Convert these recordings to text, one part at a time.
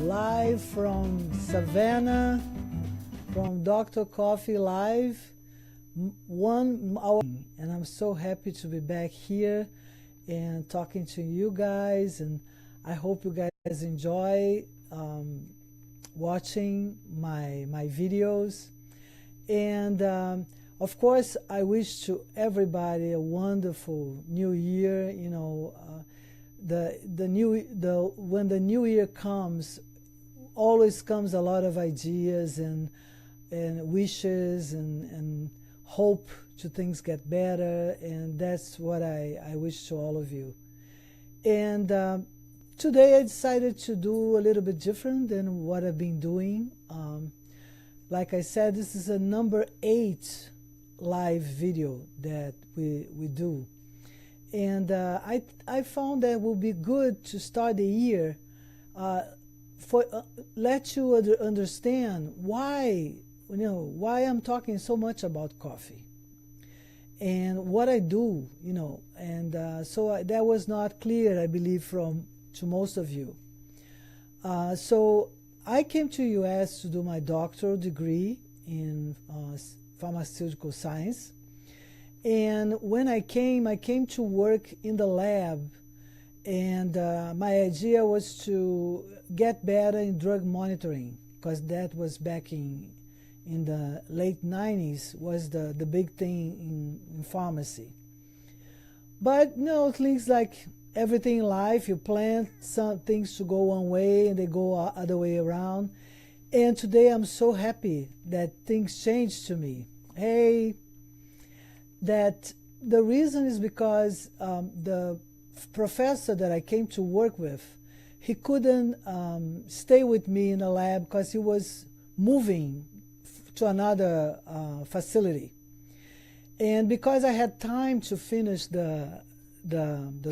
live from Savannah, from Dr. Coffee Live, 1 hour, and I'm so happy to be back here and talking to you guys, and I hope you guys enjoy watching my videos. And of course, I wish to everybody a wonderful new year. You know, when the new year comes, always comes a lot of ideas and wishes and hope to things get better, and that's what I wish to all of you. And today I decided to do a little bit different than what I've been doing. Like I said, this is a number 8 live video that we do. And I found that it would be good to start the year let you understand why I'm talking so much about coffee and what I do, and so that was not clear, I believe, to most of you. So I came to US to do my doctoral degree in pharmaceutical science. And when I came to work in the lab, and my idea was to get better in drug monitoring, because that was back in the late 90s, was the big thing in pharmacy. But things like everything in life, you plan some things to go one way and they go other way around. And today I'm so happy that things changed to me. That the reason is because the professor that I came to work with, he couldn't stay with me in the lab because he was moving to another facility. And because I had time to finish the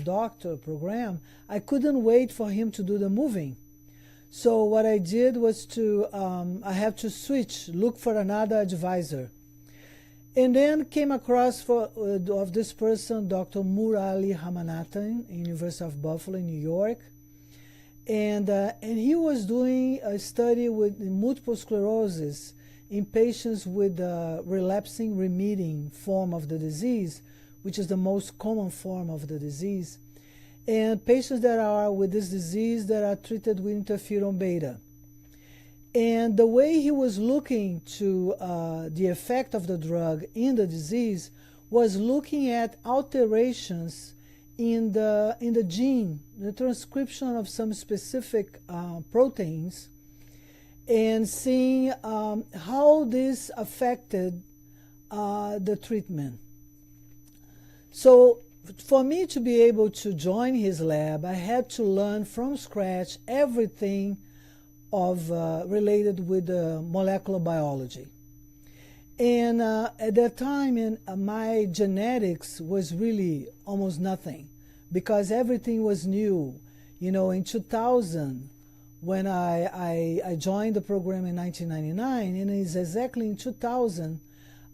doctor program, I couldn't wait for him to do the moving. So what I did was I have to look for another advisor. And then came across of this person, Dr. Murali Ramanathan, University of Buffalo in New York. And he was doing a study with multiple sclerosis in patients with the relapsing remitting form of the disease, which is the most common form of the disease, and patients that are with this disease that are treated with interferon beta. And the way he was looking to the effect of the drug in the disease was looking at alterations in the gene, the transcription of some specific proteins, and seeing how this affected the treatment. So for me to be able to join his lab, I had to learn from scratch everything related with molecular biology. And at that time, my genetics was really almost nothing, because everything was new. In 2000, when I joined the program in 1999, and it's exactly in 2000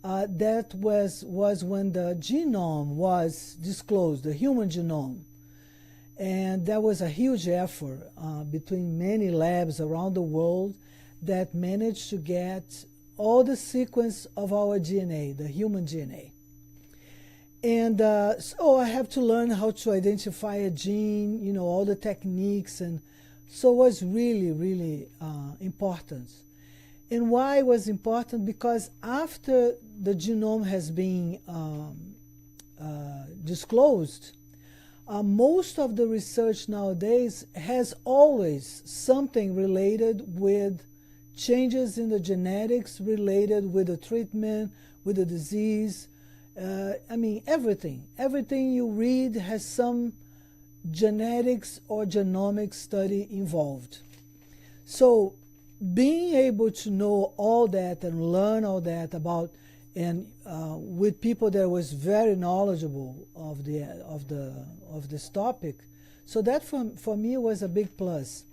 that was when the genome was disclosed, the human genome. And that was a huge effort between many labs around the world that managed to get all the sequence of our DNA, the human DNA. And so I have to learn how to identify a gene, all the techniques, and so it was really, really important. And why it was important? Because after the genome has been disclosed, most of the research nowadays has always something related with changes in the genetics related with the treatment, with the disease. Everything. Everything you read has some genetics or genomic study involved. So being able to know all that and learn all that about, and with people that was very knowledgeable of this topic, so that for me was a big plus.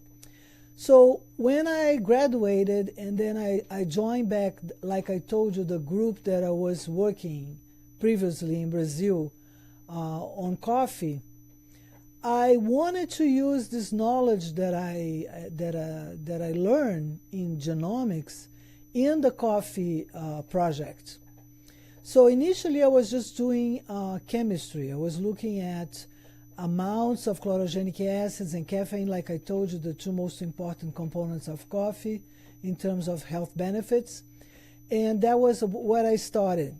So when I graduated, and then I joined back, like I told you, the group that I was working previously in Brazil on coffee, I wanted to use this knowledge that I learned in genomics in the coffee project. So initially I was just doing chemistry. I was looking at amounts of chlorogenic acids and caffeine, like I told you, the two most important components of coffee in terms of health benefits. And that was what I started.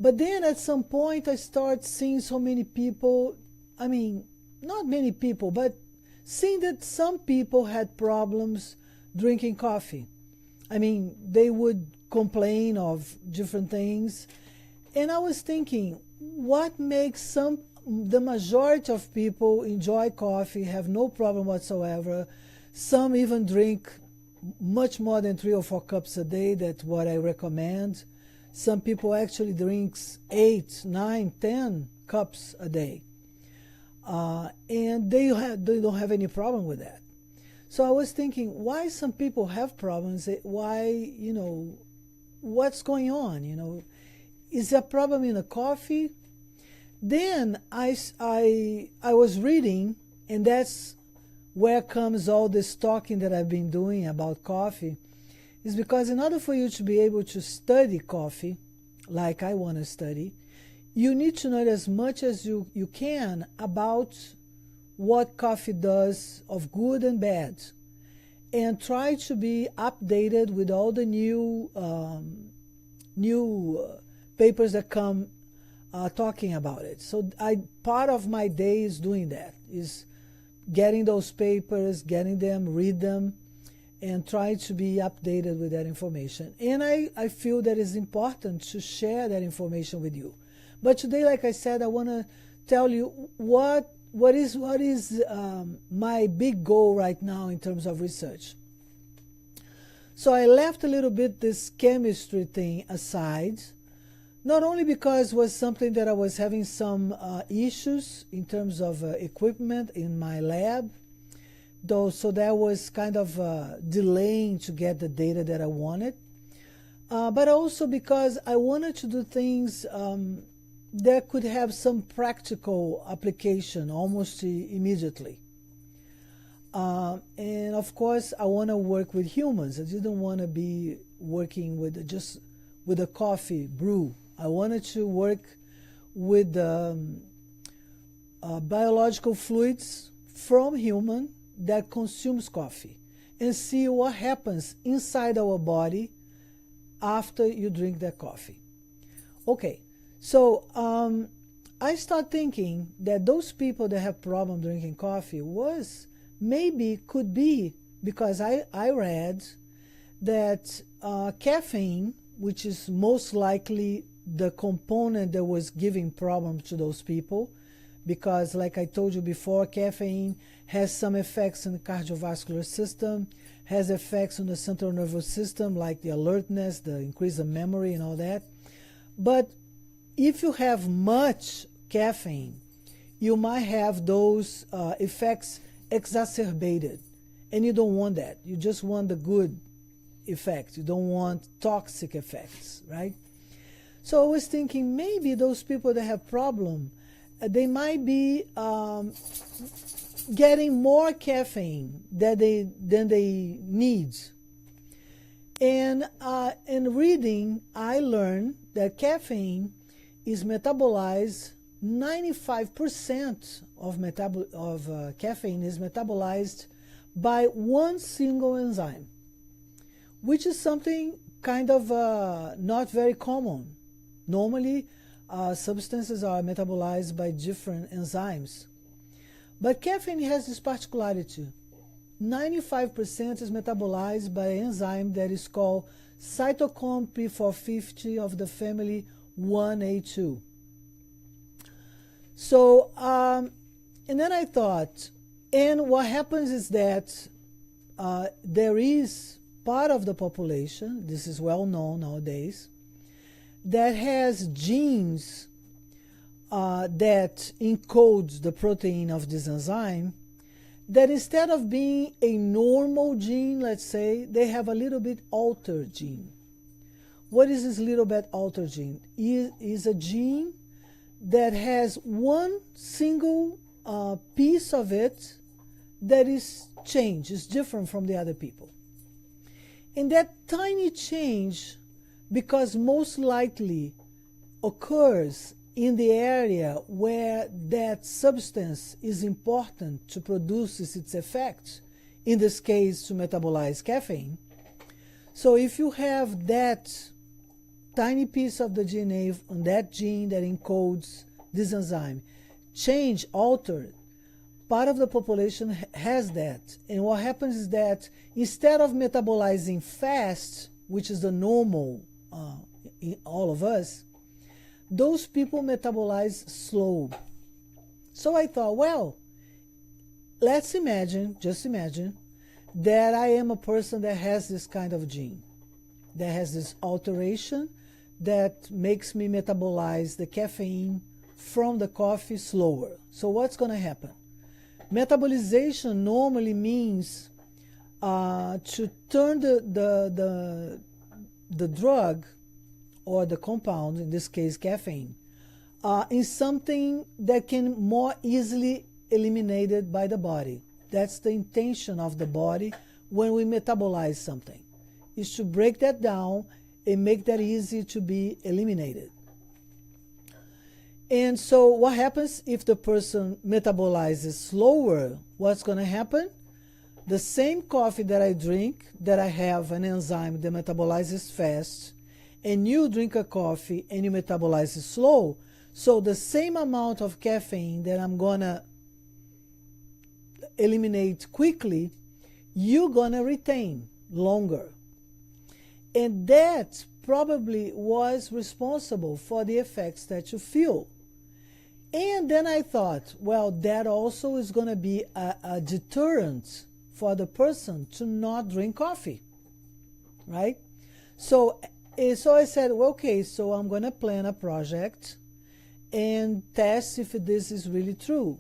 But then at some point I started seeing so many people, I mean, not many people, but seeing that some people had problems drinking coffee. I mean, they would complain of different things. And I was thinking, what makes the majority of people enjoy coffee, have no problem whatsoever. Some even drink much more than 3 or 4 cups a day. That's what I recommend. Some people actually drink 8, 9, 10 cups a day. And they don't have any problem with that. So I was thinking, why some people have problems? Why, what's going on? Is there a problem in the coffee? Then I was reading, and that's where comes all this talking that I've been doing about coffee, is because in order for you to be able to study coffee, like I want to study, you need to know as much as you can about what coffee does of good and bad, and try to be updated with all the new papers that come talking about it. So part of my day is doing that, is getting those papers, getting them, read them, and try to be updated with that information. And I feel that it's important to share that information with you. But today, like I said, I want to tell you what is my big goal right now in terms of research. So I left a little bit this chemistry thing aside, not only because it was something that I was having some issues in terms of equipment in my lab, though, so that was kind of delaying to get the data that I wanted, but also because I wanted to do things that could have some practical application almost immediately. And of course, I want to work with humans. I didn't want to be working with just with a coffee brew. I wanted to work with biological fluids from human that consumes coffee and see what happens inside our body after you drink that coffee. Okay, so I start thinking that those people that have problem drinking coffee could be because I read that caffeine, which is most likely the component that was giving problems to those people, because like I told you before, caffeine has some effects in the cardiovascular system, has effects on the central nervous system like the alertness, the increase of memory and all that. But if you have much caffeine, you might have those effects exacerbated, and you don't want that. You just want the good effects. You don't want toxic effects, right? So I was thinking maybe those people that have problem, they might be getting more caffeine than they need. And in reading, I learned that caffeine is metabolized. 95% of caffeine is metabolized by one single enzyme, which is something kind of not very common. Normally, substances are metabolized by different enzymes. But caffeine has this particularity. 95% is metabolized by an enzyme that is called cytochrome P450 of the family 1A2. So, and then I thought, and what happens is that there is part of the population, this is well known nowadays, that has genes that encodes the protein of this enzyme, that instead of being a normal gene, let's say, they have a little bit altered gene. What is this little bit altered gene? It is a gene that has one single piece of it that is changed, is different from the other people. And that tiny change, because most likely occurs in the area where that substance is important to produce its effect, in this case to metabolize caffeine. So if you have that tiny piece of the DNA on that gene that encodes this enzyme change, altered, part of the population has that. And what happens is that instead of metabolizing fast, which is the normal in all of us, those people metabolize slow. So I thought, well, let's imagine, just imagine, that I am a person that has this kind of gene, that has this alteration that makes me metabolize the caffeine from the coffee slower. So what's going to happen? Metabolization normally means to turn the drug or the compound, in this case caffeine, in something that can more easily eliminated by the body. That's the intention of the body when we metabolize something, is to break that down and make that easy to be eliminated. And so what happens if the person metabolizes slower? What's going to happen? The same coffee that I drink, that I have an enzyme that metabolizes fast, and you drink a coffee and you metabolize it slow, so the same amount of caffeine that I'm going to eliminate quickly, you're going to retain longer. And that probably was responsible for the effects that you feel. And then I thought, well, that also is going to be a deterrent for the person to not drink coffee, right? So I said, well, okay, so I'm going to plan a project and test if this is really true.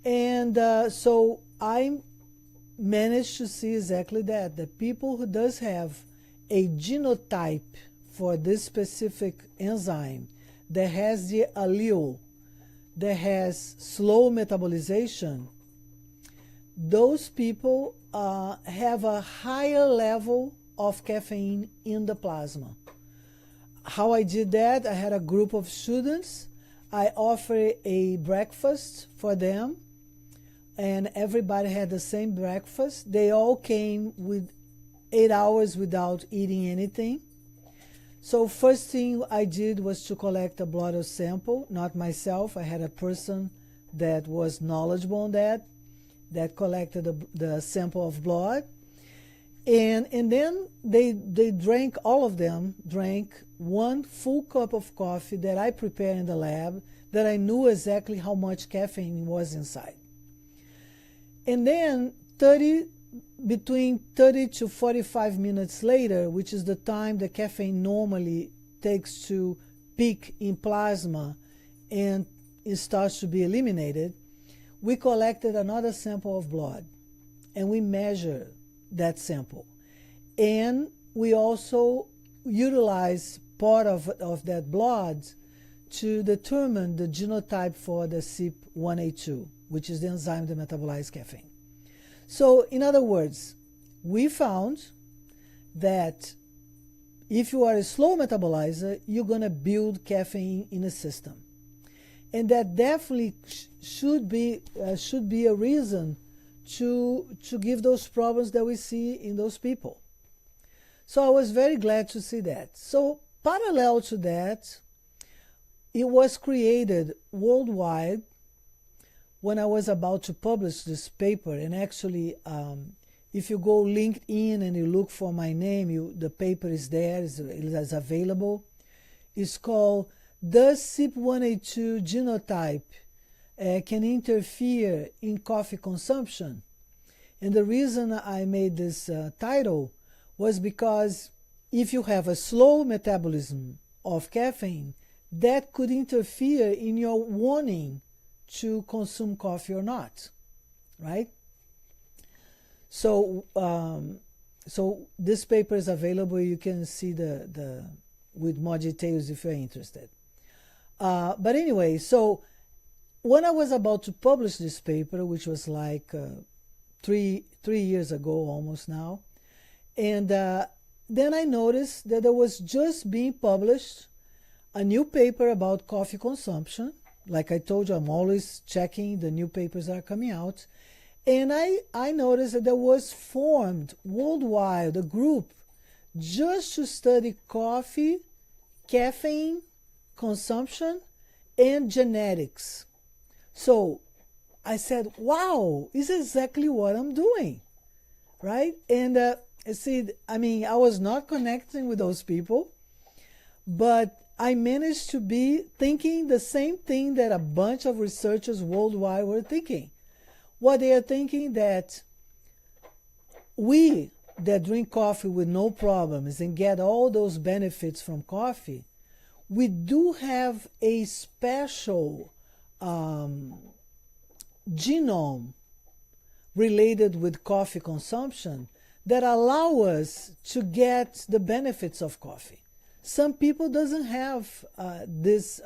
And so I managed to see exactly that. The people who does have a genotype for this specific enzyme that has the allele that has slow metabolization, those people have a higher level of caffeine in the plasma. How I did that, I had a group of students. I offered a breakfast for them, and everybody had the same breakfast. They all came with 8 hours without eating anything. So first thing I did was to collect a blood sample, not myself. I had a person that was knowledgeable on that collected the sample of blood. And then they drank, all of them drank 1 full cup of coffee that I prepared in the lab, that I knew exactly how much caffeine was inside. And then between 30 to 45 minutes later, which is the time the caffeine normally takes to peak in plasma and it starts to be eliminated, we collected another sample of blood and we measured that sample. And we also utilized part of that blood to determine the genotype for the CYP1A2, which is the enzyme that metabolizes caffeine. So, in other words, we found that if you are a slow metabolizer, you're going to build caffeine in the system. And that definitely should be a reason to give those problems that we see in those people. So I was very glad to see that. So parallel to that, it was created worldwide when I was about to publish this paper. And actually, if you go LinkedIn and you look for my name, the paper is there, it is available. It's called "Does CYP1A2 Genotype Can Interfere in Coffee Consumption?" And the reason I made this title was because if you have a slow metabolism of caffeine, that could interfere in your wanting to consume coffee or not, right? So, so this paper is available. You can see with more details if you're interested. But anyway, so when I was about to publish this paper, which was like three years ago almost now, and then I noticed that there was just being published a new paper about coffee consumption. Like I told you, I'm always checking the new papers that are coming out. And I noticed that there was formed worldwide a group just to study coffee, caffeine consumption, and genetics. So I said, wow, this is exactly what I'm doing, right? And see, I mean, I was not connecting with those people, but I managed to be thinking the same thing that a bunch of researchers worldwide were thinking. What they are thinking, that we that drink coffee with no problems and get all those benefits from coffee, we do have a special genome related with coffee consumption that allow us to get the benefits of coffee. Some people doesn't have this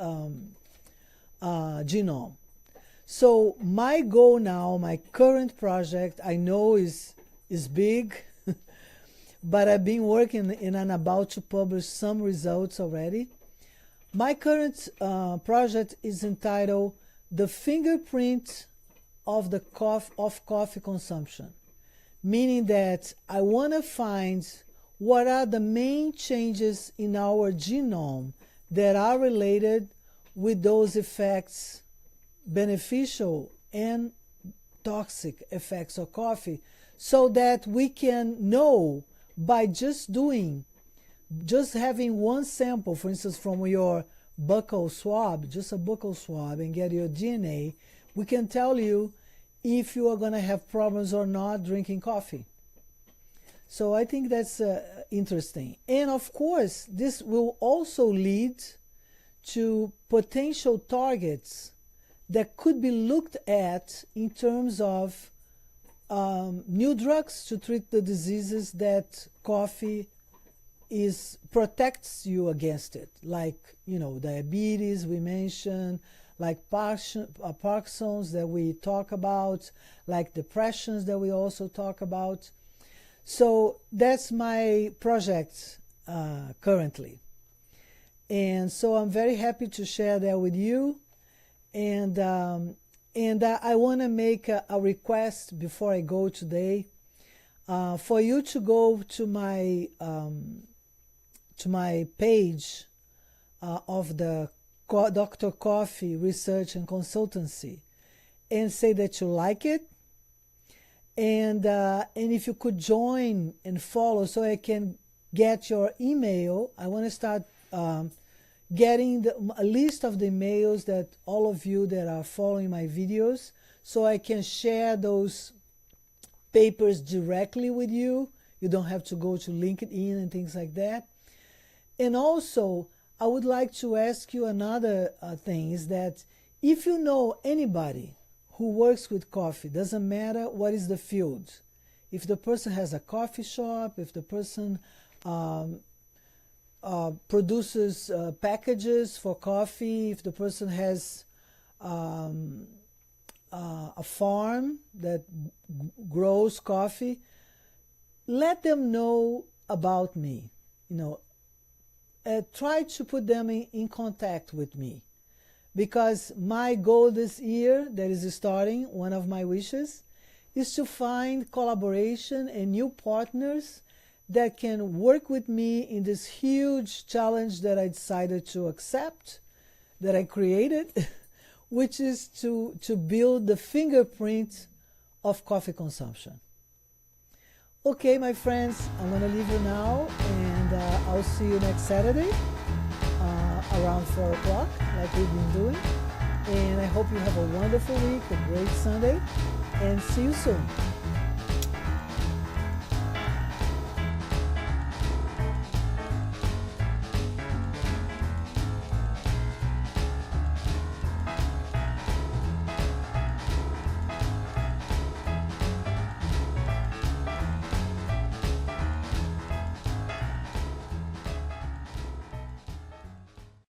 genome. So my goal now, my current project, I know is big, but I've been working and about to publish some results already. My current project is entitled "The Fingerprint of Coffee Consumption," meaning that I want to find what are the main changes in our genome that are related with those effects, beneficial and toxic effects of coffee, so that we can know by just having one sample, for instance, from your buccal swab, just a buccal swab, and get your DNA, we can tell you if you are going to have problems or not drinking coffee. So I think that's interesting. And of course, this will also lead to potential targets that could be looked at in terms of new drugs to treat the diseases that coffee protects you against it, like, you know, diabetes we mentioned, like Parkinson's that we talk about, like depressions that we also talk about. So that's my project currently. And so I'm very happy to share that with you. And I want to make a request before I go today, for you to go to my page of the Dr. Coffee Research and Consultancy, and say that you like it, and if you could join and follow, so I can get your email. I want to start getting a list of the emails that all of you that are following my videos, so I can share those papers directly with you. You don't have to go to LinkedIn and things like that. And also, I would like to ask you another thing, is that if you know anybody who works with coffee, doesn't matter what is the field, if the person has a coffee shop, if the person produces packages for coffee, if the person has a farm that grows coffee, let them know about me. You know, try to put them in contact with me, because my goal this year, that is starting, one of my wishes, is to find collaboration and new partners that can work with me in this huge challenge that I decided to accept, that I created, which is to build the fingerprint of coffee consumption. Okay, my friends, I'm going to leave you now, and I'll see you next Saturday around 4 o'clock, like we've been doing. And I hope you have a wonderful week, a great Sunday, and see you soon.